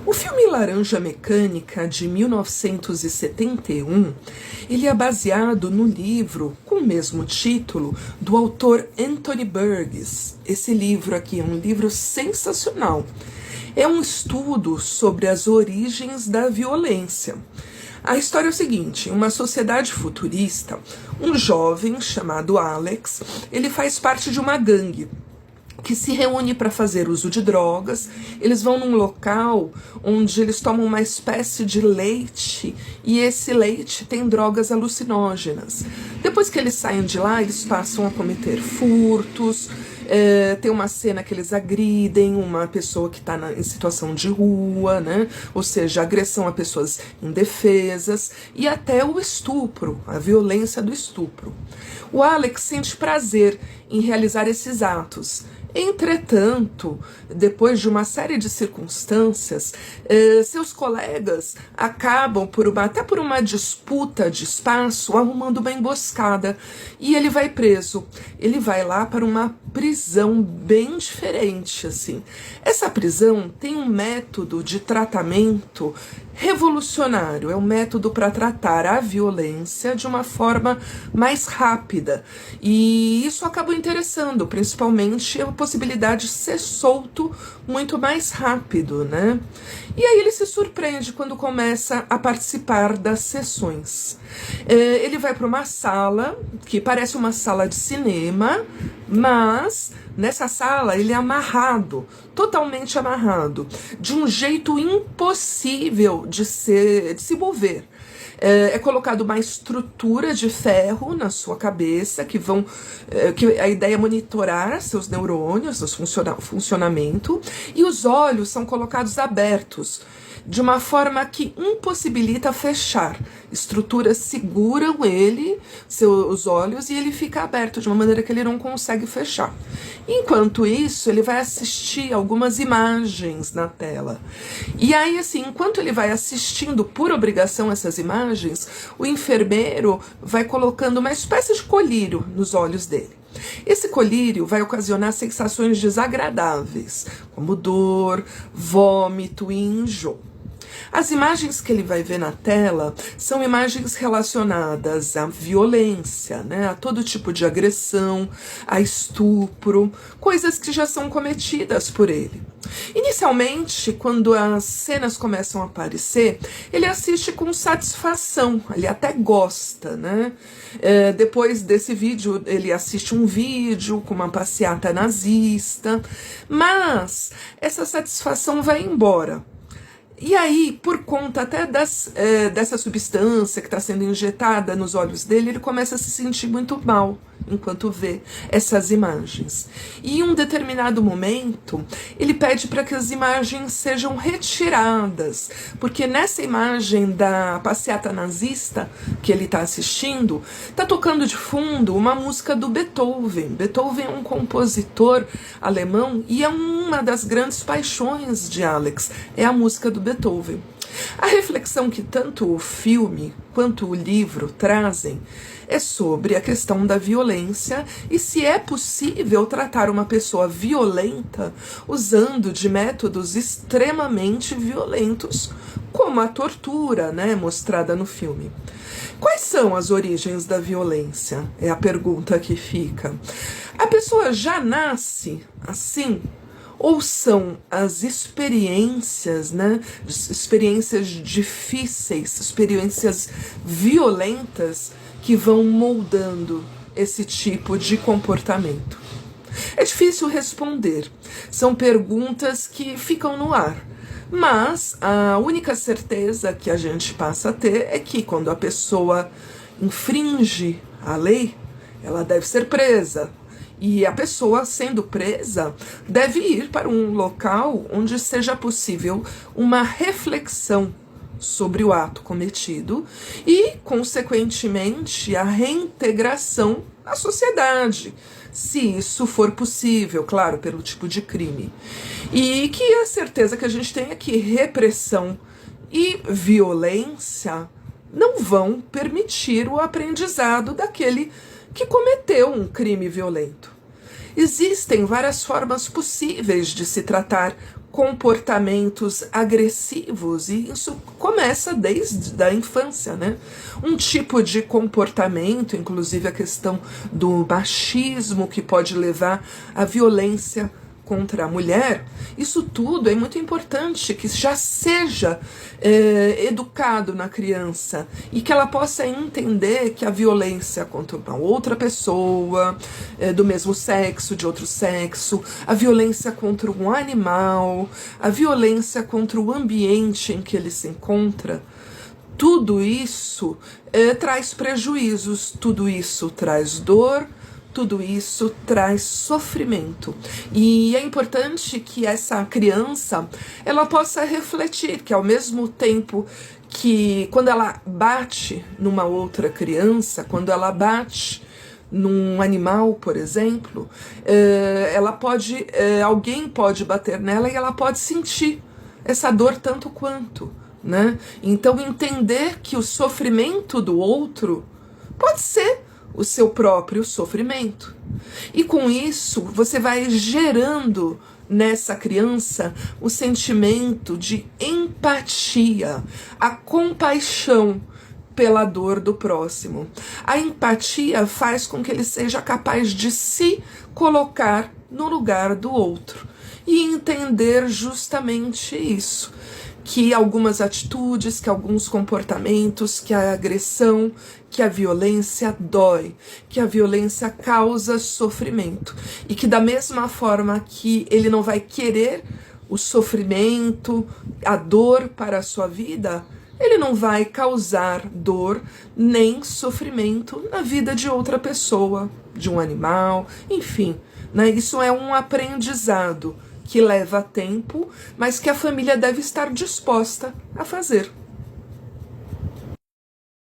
O filme Laranja Mecânica, de 1971, ele é baseado no livro com o mesmo título do autor Anthony Burgess. Esse livro aqui é um livro sensacional. É um estudo sobre as origens da violência. A história é o seguinte: em uma sociedade futurista, um jovem chamado Alex, ele faz parte de uma gangue que se reúne para fazer uso de drogas. Eles vão num local onde eles tomam uma espécie de leite, e esse leite tem drogas alucinógenas. Depois que eles saem de lá, eles passam a cometer furtos. Tem uma cena que eles agridem uma pessoa que está em situação de rua, né? Ou seja, agressão a pessoas indefesas, e até o estupro, a violência do estupro. O Alex sente prazer em realizar esses atos. Entretanto, depois de uma série de circunstâncias, seus colegas acabam, até por uma disputa de espaço, arrumando uma emboscada, e ele vai preso. Ele vai lá para uma prisão bem diferente, assim. Essa prisão tem um método de tratamento revolucionário, é um método para tratar a violência de uma forma mais rápida, e isso acaba interessando, principalmente a possibilidade de ser solto muito mais rápido, né? E aí ele se surpreende quando começa a participar das sessões. Ele vai para uma sala que parece uma sala de cinema, mas nessa sala ele é amarrado, totalmente amarrado, de um jeito impossível de se mover. É colocado uma estrutura de ferro na sua cabeça, que a ideia é monitorar seus neurônios, seu funcionamento, e os olhos são colocados abertos, de uma forma que impossibilita fechar. Estruturas seguram os olhos, e ele fica aberto de uma maneira que ele não consegue fechar. Enquanto isso, ele vai assistir algumas imagens na tela. E aí, assim, enquanto ele vai assistindo por obrigação essas imagens, o enfermeiro vai colocando uma espécie de colírio nos olhos dele. Esse colírio vai ocasionar sensações desagradáveis, como dor, vômito e enjoo. As imagens que ele vai ver na tela são imagens relacionadas à violência, né? A todo tipo de agressão, a estupro, coisas que já são cometidas por ele. Inicialmente, quando as cenas começam a aparecer, ele assiste com satisfação, ele até gosta, né? Depois desse vídeo, ele assiste um vídeo com uma passeata nazista, mas essa satisfação vai embora. E aí, por conta até dessa substância que está sendo injetada nos olhos dele, ele começa a se sentir muito mal enquanto vê essas imagens. E em um determinado momento, ele pede para que as imagens sejam retiradas, porque nessa imagem da passeata nazista que ele está assistindo, está tocando de fundo uma música do Beethoven. Beethoven é um compositor alemão, e é uma das grandes paixões de Alex, é a música do Beethoven. A reflexão que tanto o filme quanto o livro trazem é sobre a questão da violência, e se é possível tratar uma pessoa violenta usando de métodos extremamente violentos, como a tortura, né, mostrada no filme. Quais são as origens da violência? É a pergunta que fica. A pessoa já nasce assim? Ou são as experiências, né? Experiências difíceis, experiências violentas que vão moldando esse tipo de comportamento? É difícil responder. São perguntas que ficam no ar. Mas a única certeza que a gente passa a ter é que quando a pessoa infringe a lei, ela deve ser presa. E a pessoa, sendo presa, deve ir para um local onde seja possível uma reflexão sobre o ato cometido e, consequentemente, a reintegração à sociedade, se isso for possível, claro, pelo tipo de crime. E que a certeza que a gente tem é que repressão e violência não vão permitir o aprendizado daquele que cometeu um crime violento. Existem várias formas possíveis de se tratar comportamentos agressivos, e isso começa desde a infância, né? Um tipo de comportamento, inclusive a questão do machismo, que pode levar à violência contra a mulher, isso tudo é muito importante que já seja educado na criança e que ela possa entender que a violência contra uma outra pessoa do mesmo sexo, de outro sexo, a violência contra um animal, a violência contra o ambiente em que ele se encontra, tudo isso traz prejuízos, tudo isso traz dor, tudo isso traz sofrimento. E é importante que essa criança ela possa refletir que ao mesmo tempo que quando ela bate numa outra criança, quando ela bate num animal, por exemplo, ela pode, alguém pode bater nela e ela pode sentir essa dor tanto quanto, né? Então entender que o sofrimento do outro pode ser o seu próprio sofrimento. E com isso, você vai gerando nessa criança o sentimento de empatia, a compaixão pela dor do próximo. A empatia faz com que ele seja capaz de se colocar no lugar do outro e entender justamente isso, que algumas atitudes, que alguns comportamentos, que a agressão, que a violência dói, que a violência causa sofrimento, e que da mesma forma que ele não vai querer o sofrimento, a dor para a sua vida, ele não vai causar dor nem sofrimento na vida de outra pessoa, de um animal, enfim, né? Isso é um aprendizado que leva tempo, mas que a família deve estar disposta a fazer.